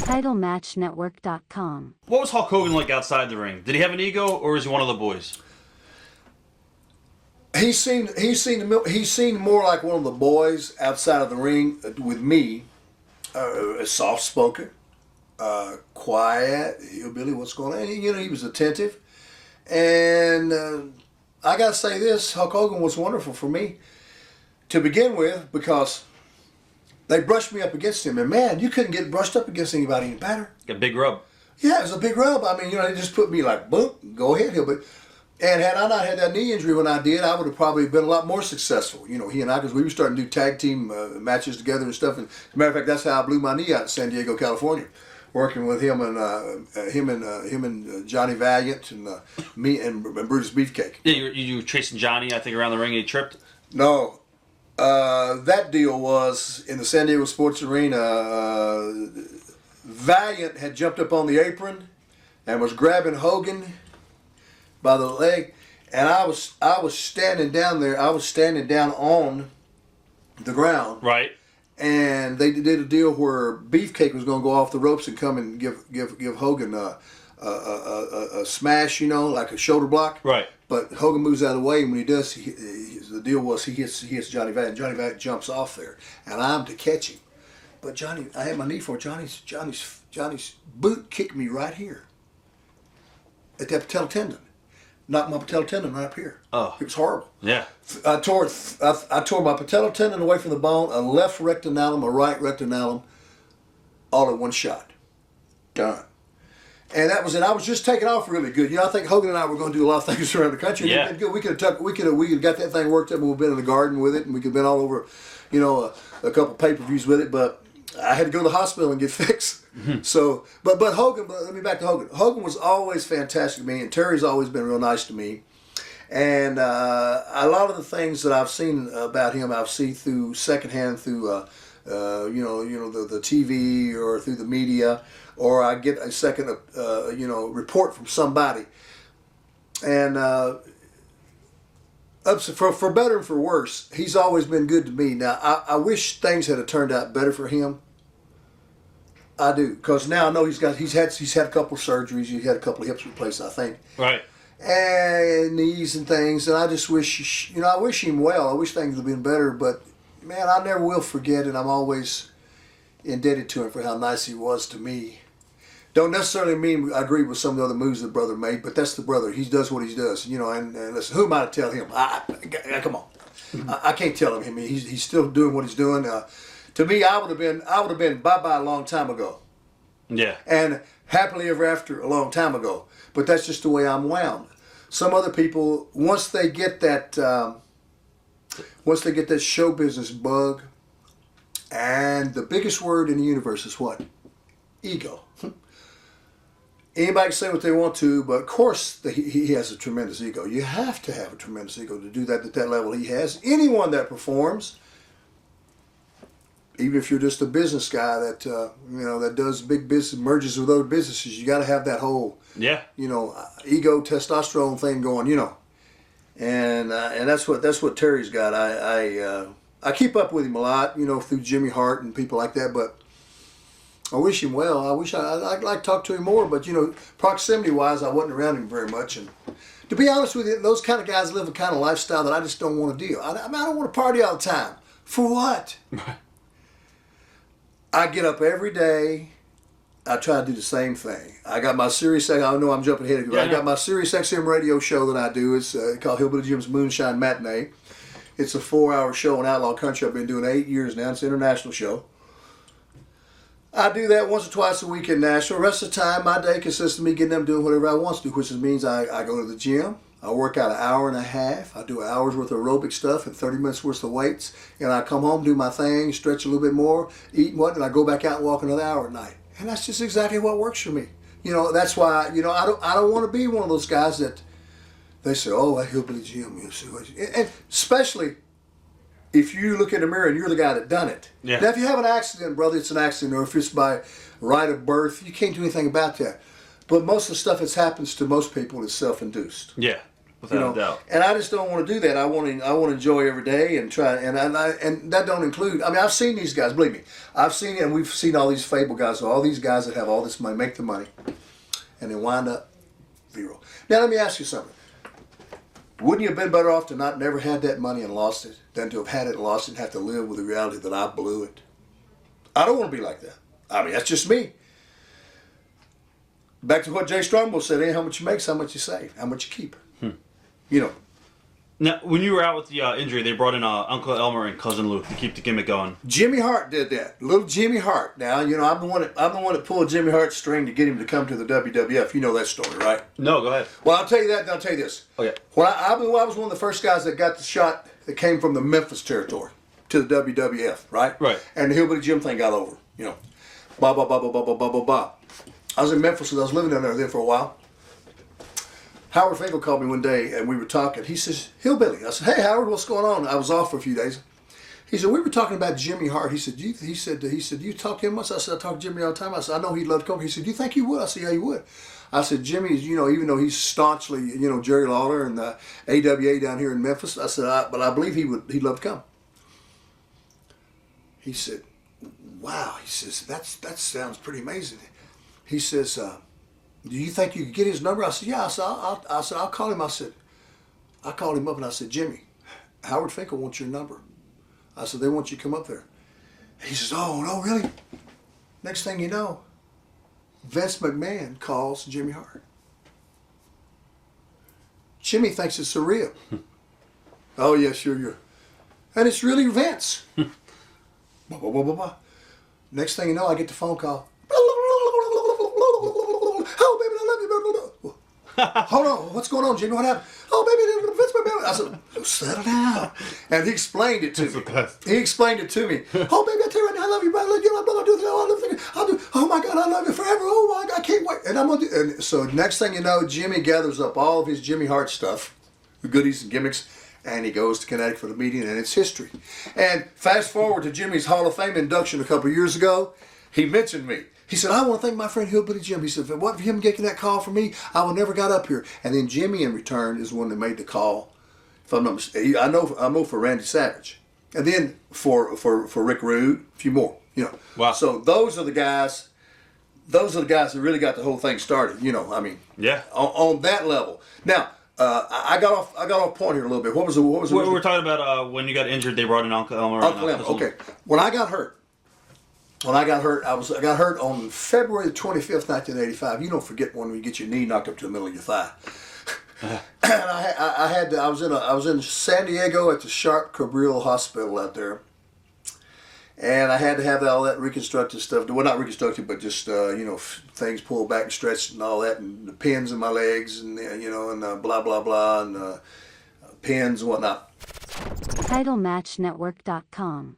TitleMatchNetwork.com. What was Hulk Hogan like outside the ring? Did he have an ego, or was he one of the boys? He seemed more like one of the boys outside of the ring with me. Soft spoken, quiet. Hillbilly, what's going on? And, he was attentive. And I got to say this, Hulk Hogan was wonderful for me to begin with, because they brushed me up against him. And man, you couldn't get brushed up against anybody any better. Got a big rub. Yeah, it was a big rub. I mean, they just put me like, boom, go ahead, Hillbilly. And had I not had that knee injury when I did, I would have probably been a lot more successful. He and I, because we were starting to do tag team matches together and stuff. And as a matter of fact, that's how I blew my knee out in San Diego, California, working with him and Johnny Valiant and me and Brutus Beefcake. Yeah, you were chasing Johnny, I think, around the ring, and he tripped. No, that deal was in the San Diego Sports Arena. Valiant had jumped up on the apron and was grabbing Hogan by the leg, and I was standing down there. I was standing down on the ground. Right. And they did a deal where Beefcake was going to go off the ropes and come and give Hogan a smash, like a shoulder block. Right. But Hogan moves out of the way, and when he does, the deal was he hits Johnny Valiant. Johnny Valiant jumps off there, and I'm to catch him. But Johnny, I had my knee for Johnny's boot kicked me right here at that patella tendon. Knocked my patella tendon right up here. Oh. It was horrible. Yeah. I tore my patella tendon away from the bone, a left rectinalum, a right rectinalum, all in one shot. Done. And that was it. I was just taking off really good. I think Hogan and I were going to do a lot of things around the country. Yeah. Good. We could have got that thing worked up, and we've been in the garden with it, and we could have been all over, a couple pay-per-views with it, but I had to go to the hospital and get fixed. Mm-hmm. So, but Hogan. But let me back to Hogan. Hogan was always fantastic to me, and Terry's always been real nice to me. And a lot of the things that I've seen about him, I've seen through secondhand, through the TV or through the media, or I get a second report from somebody. And for better and for worse, he's always been good to me. Now, I wish things had turned out better for him. I do, because now I know he's had a couple of surgeries. He had a couple of hips replaced, I think. Right. And knees and things, and I just wish, I wish him well. I wish things would have been better, but man, I never will forget it. I'm always indebted to him for how nice he was to me. Don't necessarily mean I agree with some of the other moves the brother made, but that's the brother. He does what he does, and listen, who am I to tell him? Come on. I can't tell him. He's still doing what he's doing. To me, I would have been bye-bye a long time ago. Yeah. And happily ever after a long time ago. But that's just the way I'm wound. Some other people, once they get that show business bug, and the biggest word in the universe is what? Ego. Anybody can say what they want to, but of course he has a tremendous ego. You have to have a tremendous ego to do that at that level he has. Anyone that performs, even if you're just a business guy that that does big business, merges with other businesses, you got to have that whole ego, testosterone thing going, and that's what Terry's got. I keep up with him a lot, through Jimmy Hart and people like that, but I wish him well. I'd like to talk to him more, but proximity wise, I wasn't around him very much, and to be honest with you, those kind of guys live a kind of lifestyle that I just don't want to deal. I don't want to party all the time. For what? I get up every day. I try to do the same thing. I got my Sirius. I know I'm jumping ahead of you. I got my Sirius XM radio show that I do. It's called Hillbilly Jim's Moonshine Matinee. It's a 4-hour show in outlaw country. I've been doing 8 years now. It's an international show. I do that once or twice a week in Nashville. The rest of the time, my day consists of me getting up doing whatever I want to do, which means I go to the gym. I work out an hour and a half. I do an hour's worth of aerobic stuff and 30 minutes worth of weights. And I come home, do my thing, stretch a little bit more, eat and I go back out and walk another hour at night. And that's just exactly what works for me. That's why, I don't want to be one of those guys that they say, oh, that Hillbilly Jim. And especially if you look in the mirror and you're the guy that done it. Yeah. Now, if you have an accident, brother, it's an accident. Or if it's by right of birth, you can't do anything about that. But most of the stuff that happens to most people is self-induced. Yeah. Without a doubt. And I just don't want to do that. I want to enjoy every day and try. And that don't include. I mean, I've seen these guys. Believe me, I've seen it, and we've seen all these Fable guys, all these guys that have all this money, make the money, and then wind up zero. Now let me ask you something. Wouldn't you have been better off to not never had that money and lost it than to have had it and lost it and have to live with the reality that I blew it? I don't want to be like that. I mean, that's just me. Back to what Jay Strongbow said, ain't how much you make, how much you save, how much you keep. You know. Now, when you were out with the injury, they brought in Uncle Elmer and Cousin Luke to keep the gimmick going. Jimmy Hart did that. Little Jimmy Hart. Now, you know, I'm the one that pulled Jimmy Hart's string to get him to come to the WWF. You know that story, right? No, go ahead. Well, I'll tell you that, and I'll tell you this. Okay. When I was one of the first guys that got the shot that came from the Memphis territory to the WWF, right? Right. And the Hillbilly Jim thing got over, you know. Blah, blah, blah, blah, blah, blah, blah, blah, blah. I was in Memphis, and I was living down there for a while. Howard Finkel called me one day, and we were talking. He says, Hillbilly. I said, hey, Howard, what's going on? I was off for a few days. He said, we were talking about Jimmy Hart. He said, you talk to him much? I said, I talk to Jimmy all the time. I said, I know he'd love to come. He said, do you think he would? I said, yeah, he would. I said, Jimmy's, you know, even though he's staunchly, you know, Jerry Lawler and the AWA down here in Memphis, I said, but I believe he'd love to come. He said, wow. He says, that sounds pretty amazing. He says, do you think you could get his number? I said, yeah. I said, I'll call him. I called him up and I said, Jimmy, Howard Finkel wants your number. I said, they want you to come up there. He says, oh, no, really? Next thing you know, Vince McMahon calls Jimmy Hart. Jimmy thinks it's surreal. Oh, yeah, sure. And it's really Vince. Blah, blah, blah, blah, blah. Next thing you know, I get the phone call. Oh, baby, I love you. Hold on, what's going on, Jimmy? What happened? Oh, baby, Vince McMahon. I said, settle down. And he explained it to me. He explained it to me. Oh, baby, I tell you right now, I love you, brother. I'm gonna do this. I'll do. Oh my God, I love you forever. Oh my God, I can't wait. And I'm gonna do. And so next thing you know, Jimmy gathers up all of his Jimmy Hart stuff, the goodies and gimmicks, and he goes to Connecticut for the meeting, and it's history. And fast forward to Jimmy's Hall of Fame induction a couple of years ago, he mentioned me. He said, I want to thank my friend Hillbilly Jim. He said, if it wasn't for him getting that call from me, I would never got up here. And then Jimmy, in return, is the one that made the call. If I'm not mistaken, I know for Randy Savage. And then for Rick Rude, a few more, you know. Wow. So those are the guys that really got the whole thing started, you know, I mean. Yeah. On that level. Now, I got off point here a little bit. What was the We're talking about when you got injured, they brought in Uncle Elmer. Uncle Elmer, okay. When I got hurt, I got hurt on February 25th, 1985. You don't forget when you get your knee knocked up to the middle of your thigh. And I was in San Diego at the Sharp Cabrillo Hospital out there, and I had to have all that reconstructive stuff. Well, not reconstructive, but just things pulled back and stretched and all that, and the pins in my legs, and and blah blah blah, and pins and whatnot. TitleMatchNetwork.com